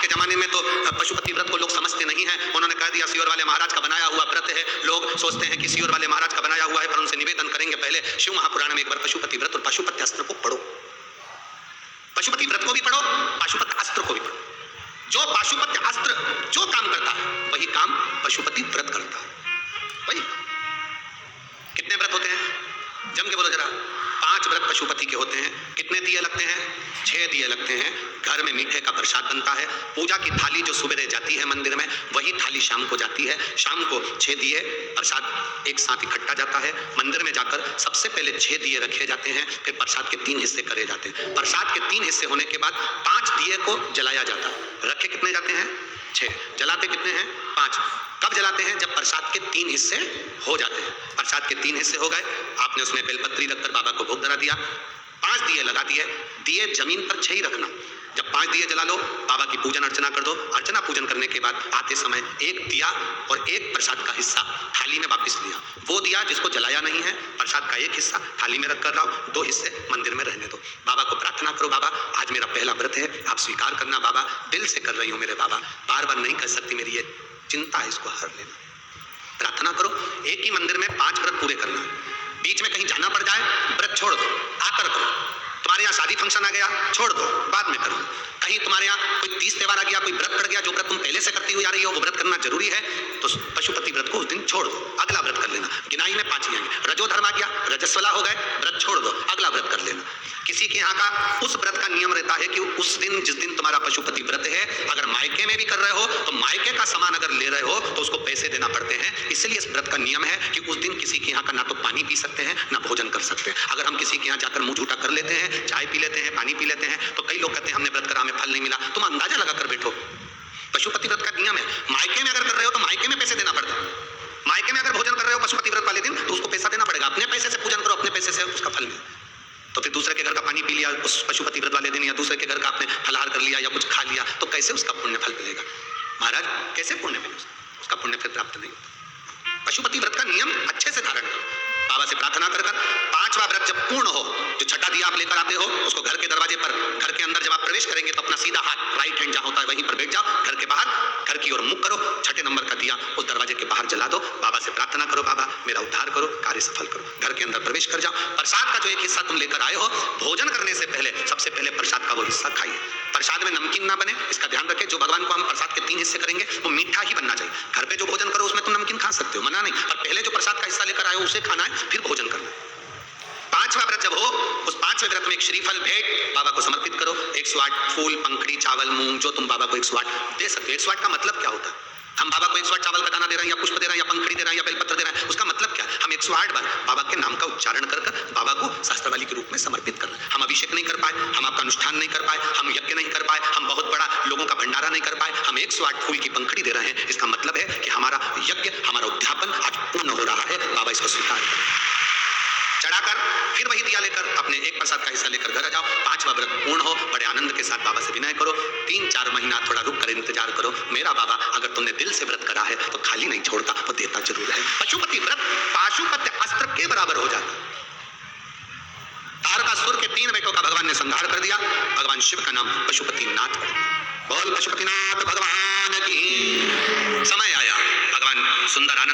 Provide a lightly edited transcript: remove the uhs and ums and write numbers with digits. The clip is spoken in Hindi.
जमाने में तो पशुपति व्रत को लोग समझते नहीं है, उन्होंने कह दिया सियोर वाले महाराज का बनाया हुआ व्रत है। लोग सोचते हैं कि सियोर वाले महाराज का बनाया हुआ है, पर उनसे निवेदन करेंगे पहले शिव महापुराण में एक बार पशुपति व्रत और पाशुपत्य अस्त्र को पढ़ो। पशुपति व्रत को भी पढ़ो, पाशुपत्य अस्त्र को भी पढ़ो। जो पाशुपत्य अस्त्र जो काम करता है वही काम पशुपति व्रत करता है। वही कितने व्रत होते हैं जम के बोलो जरा? 5 व्रत पशुपति के होते हैं। कितने दिए लगते हैं? 6 दिए लगते हैं। घर में मीठे का प्रसाद बनता है। पूजा की थाली जो सुबह जाती है मंदिर में, वही थाली शाम को जाती है। शाम को 6 दिए प्रसाद एक साथ इकट्ठा जाता है। मंदिर में जाकर सबसे पहले 6 दिए रखे जाते हैं, फिर प्रसाद के 3 हिस्से करे जाते हैं। प्रसाद के 3 हिस्से होने के बाद 5 दिए को जलाया जाता है। रखे कितने जाते हैं? 6। जलाते कितने हैं? 5। कब जलाते हैं? जब प्रसाद के 3 हिस्से हो जाते हैं। प्रसाद के 3 हिस्से हो गए, आपने उसमें बेलपत्री रखकर बाबा को भोग धरा दिया, 5 दिए लगा दिए। दिए जमीन पर 6 ही रखना। जब 5 दिए जला लो, बाबा की पूजन अर्चना कर दो। अर्चना पूजन करने के बाद आते समय 1 दिया और 1 प्रसाद का हिस्सा थाली में वापस लिया। वो दिया जिसको जलाया नहीं है, प्रसाद का 1 हिस्सा थाली में रख कर लाओ, 2 हिस्से मंदिर में रहने दो। बाबा को प्रार्थना करो, बाबा आज मेरा पहला व्रत है, आप स्वीकार करना बाबा, दिल से कर रही हूँ मेरे बाबा, बार बार नहीं कर सकती, मेरी ये चिंता है, इसको हर लेना। प्रार्थना करो। एक ही मंदिर में 5 व्रत पूरे करना। बीच में कहीं जाना पड़ जाए, व्रत छोड़ दो, आकर करो। तुम्हारे यहाँ शादी फंक्शन आ गया, छोड़ दो, बाद में करो। कहीं तुम्हारे यहाँ कोई 30 त्योहार आ गया, कोई व्रत पड़ गया, जो व्रत तुम पहले से करती हुई आ रही हो, वो व्रत करना जरूरी है, तो पशुपति व्रत को उस दिन छोड़ दो, अगला व्रत कर लेना। गिनाई में 5 ही आएंगे। रजोधर्म आ गया, रजस्वला हो गए, व्रत छोड़ दो, अगला व्रत कर लेना। किसी के यहाँ का उस व्रत का नियम रहता है कि उस दिन, जिस दिन तुम्हारा पशुपति व्रत है, अगर मायके में भी कर रहे हो तो मायके का सामान अगर ले रहे हो तो उसको पैसे देना पड़ते हैं। इसलिए इस व्रत का नियम है कि उस दिन किसी के यहाँ का ना तो पानी पी सकते हैं ना भोजन कर सकते हैं। अगर हम किसी के यहाँ जाकर मुंह झूठा कर लेते हैं, चाय पी लेते हैं, पानी पी लेते हैं, तो कई लोग कहते हैं हमने व्रत करा, हमें फल नहीं मिला। तुम अंदाजा लगा कर बैठो, पशुपति व्रत का नियम है। मायके में अगर कर रहे हो तो मायके में पैसे देना पड़ता है। मायके में अगर भोजन कर रहे हो पशुपति व्रत वाले दिन, तो उसको पैसा देना पड़ेगा। अपने पैसे से पूजन करो, अपने पैसे से उसका फल मिले। तो फिर दूसरे के घर का पानी पी लिया उस पशुपति व्रत वाले दिन, या दूसरे के घर का आपने फलाहार कर लिया या कुछ खा लिया, तो कैसे उसका पुण्य फल मिलेगा? महाराज कैसे पुण्य मिलेगा? उसका पुण्य फिर प्राप्त नहीं होता। पशुपति व्रत का नियम अच्छे से धारण करो, बाबा से प्रार्थना कर 5वां व्रत जब पूर्ण हो, जो छठा दिया आप लेकर आते हो, उसको घर के दरवाजे पर, घर के अंदर जब आप प्रवेश करेंगे तो अपना सीधा हाथ राइट हैंड जहां होता है वहीं पर बैठ जाओ। घर के बाहर घर की ओर मुख करो, 6ठे नंबर का दिया उस दरवाजे के बाहर जला दो। बाबा से प्रार्थना करो, बाबा मेरा उद्धार करो, कार्य सफल करो। घर के अंदर प्रवेश कर जाओ। प्रसाद का जो 1 हिस्सा तुम लेकर आए हो, भोजन करने से पहले सबसे पहले प्रसाद का वो हिस्सा खाइए। प्रसाद में नमकीन ना बने, इसका ध्यान रखें। जो भगवान को हम प्रसाद के 3 हिस्से करेंगे वो मीठा ही बनना चाहिए। घर पे जो भोजन करो उसमें तुम नमकीन खा सकते हो, मना नहीं, पर पहले जो प्रसाद का हिस्सा लेकर आए हो उसे खाना है, फिर भोजन करना है। 5वां व्रत जब हो, उस 5वें व्रत में एक श्रीफल भेंट बाबा को समर्पित करो। 108 फूल, पंखड़ी, चावल, मूंग, जो तुम बाबा को 108 दे सकते हो। 108 का मतलब क्या होता है? हम बाबा को 108 चावल का दाना दे रहे हैं, या पुष्प दे रहे हैं, या पंखड़ी दे रहे हैं, या बेलपत्र दे रहे हैं, उसका मतलब क्या है? हम 108 बार बाबा के नाम का उच्चारण कर बाबा को शास्त्रवाली के रूप में समर्पित कर रहे हैं। हम अभिषेक नहीं कर पाए, हम आपका अनुष्ठान नहीं कर पाए, हम यज्ञ नहीं कर पाए, हम बहुत बड़ा लोगों का भंडारा नहीं कर पाए, हम 108 फूल की पंखड़ी दे रहे हैं। इसका मतलब है कि हमारा यज्ञ, हमारा उद्यापन आज पूर्ण हो रहा है। बाबा इसको स्वीकार चढ़ाकर फिर वही दिया लेकर अपने 1 प्रसाद का हिस्सा लेकर घर आ जाओ। 5वां व्रत पूर्ण हो, बड़े आनंद के साथ बाबा से विनय करो। 3-4 महीना थोड़ा रुक कर इंतजार करो। मेरा बाबा अगर तुमने दिल से व्रत करा है तो खाली नहीं छोड़ता, वो देता जरूर है। पशुपति व्रत पाशुपत्य अस्त्र के बराबर हो जाता। तारकासुर के 3 बेटों का भगवान ने संहार कर दिया। भगवान शिव का नाम पशुपति नाथ पड़ा। बोल पशुपतिनाथ भगवान की। समय आया, भगवान सुंदर आनंद